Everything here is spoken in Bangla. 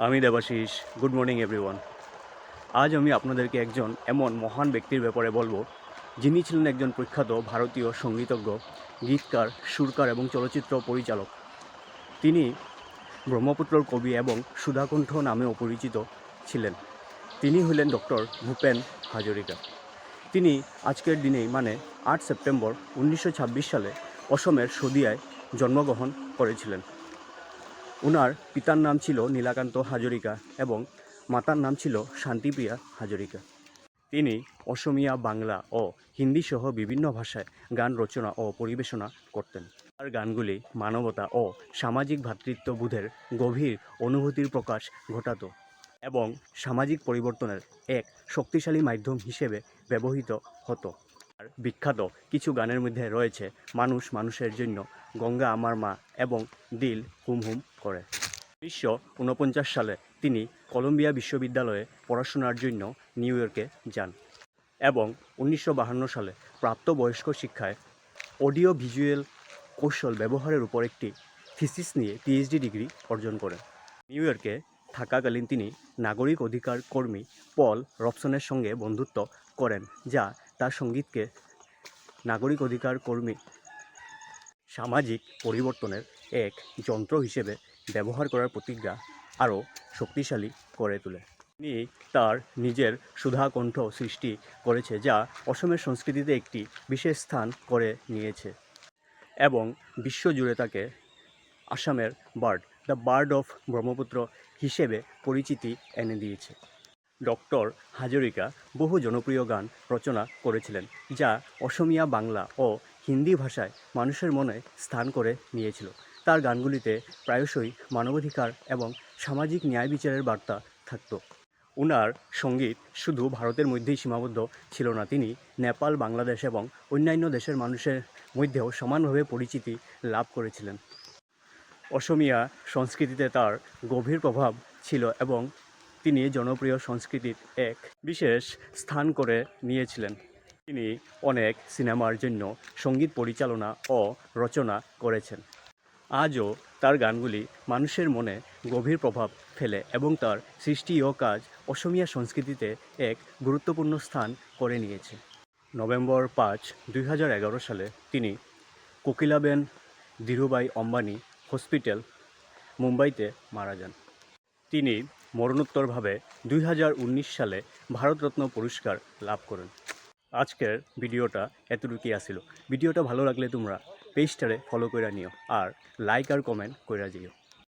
আমি দেবাশিস। Good morning everyone. আজ আমি আপনাদেরকে একজন এমন মহান ব্যক্তির ব্যাপারে বলবো, যিনি ছিলেন একজন প্রখ্যাত ভারতীয় সঙ্গীতজ্ঞ, গীতকার, সুরকার এবং চলচ্চিত্র পরিচালক। তিনি ব্রহ্মপুত্রর কবি এবং সুধাকণ্ঠ নামেও পরিচিত ছিলেন। তিনি হলেন ডক্টর ভূপেন হাজরিকা। তিনি আজকের দিনেই মানে 8 সেপ্টেম্বর 1926 সালে অসমের শদিয়ায় জন্মগ্রহণ করেছিলেন। ওনার পিতার নাম ছিল নীলকান্ত হাজরিকা এবং মাতার নাম ছিল শান্তিপ্রিয়া হাজরিকা। তিনি অসমীয়া, বাংলা ও হিন্দি সহ বিভিন্ন ভাষায় গান রচনা ও পরিবেশনা করতেন। তার গানগুলি মানবতা ও সামাজিক ভ্রাতৃত্ববোধের গভীর অনুভূতির প্রকাশ ঘটাতো এবং সামাজিক পরিবর্তনের এক শক্তিশালী মাধ্যম হিসেবে ব্যবহৃত হতো। আর বিখ্যাত কিছু গানের মধ্যে রয়েছে মানুষ মানুষের জন্য, গঙ্গা আমার মা এবং দিল হুম হুম করে। 1949 সালে তিনি কলম্বিয়া বিশ্ববিদ্যালয়ে পড়াশোনার জন্য নিউ ইয়র্কে যান এবং 1952 সালে প্রাপ্তবয়স্ক শিক্ষায় অডিও ভিজুয়াল কৌশল ব্যবহারের উপর একটি থিসিস নিয়ে পিএইচডি ডিগ্রি অর্জন করেন। নিউ ইয়র্কে থাকাকালীন তিনি নাগরিক অধিকার কর্মী পল রবসনের সঙ্গে বন্ধুত্ব করেন, যা তার সঙ্গীতকে নাগরিক অধিকার কর্মী সামাজিক পরিবর্তনের এক যন্ত্র হিসেবে ব্যবহার করার প্রতিজ্ঞা আরও শক্তিশালী করে তোলে। তিনি তার নিজের সুধাকণ্ঠ সৃষ্টি করেছে, যা অসমের সংস্কৃতিতে একটি বিশেষ স্থান করে নিয়েছে এবং বিশ্বজুড়ে তাকে আসামের দ্য বার্ড অফ ব্রহ্মপুত্র হিসেবে পরিচিতি এনে দিয়েছে। ডক্টর হাজরিকা বহু জনপ্রিয় গান রচনা করেছিলেন, যা অসমীয়া, বাংলা ও হিন্দি ভাষায় মানুষের মনে স্থান করে নিয়েছিল। তার গানগুলিতে প্রায়শই মানবাধিকার এবং সামাজিক ন্যায় বিচারের বার্তা থাকত। ওনার সঙ্গীত শুধু ভারতের মধ্যেই সীমাবদ্ধ ছিল না, তিনি নেপাল, বাংলাদেশ এবং অন্যান্য দেশের মানুষের মধ্যেও সমানভাবে পরিচিতি লাভ করেছিলেন। অসমীয়া সংস্কৃতিতে তার গভীর প্রভাব ছিল এবং তিনি জনপ্রিয় সংস্কৃতির এক বিশেষ স্থান করে নিয়েছিলেন। তিনি অনেক সিনেমার জন্য সঙ্গীত পরিচালনা ও রচনা করেছেন। আজও তার গানগুলি মানুষের মনে গভীর প্রভাব ফেলে এবং তার সৃষ্টি ও কাজ অসমীয়া সংস্কৃতিতে এক গুরুত্বপূর্ণ স্থান করে নিয়েছে। নভেম্বর 5, 2011 সালে তিনি কোকিলাবেন ধীরুভাই অম্বানি হসপিটাল, মুম্বাইতে মারা যান। তিনি মরণোত্তরভাবে 2019 সালে ভারতরত্ন পুরস্কার লাভ করেন। আজকের ভিডিওটা এতটুকুই আসিল। ভিডিওটা ভালো লাগলে তোমরা পেজটারে ফলো করে নিও আর লাইক আর কমেন্ট করে দিও।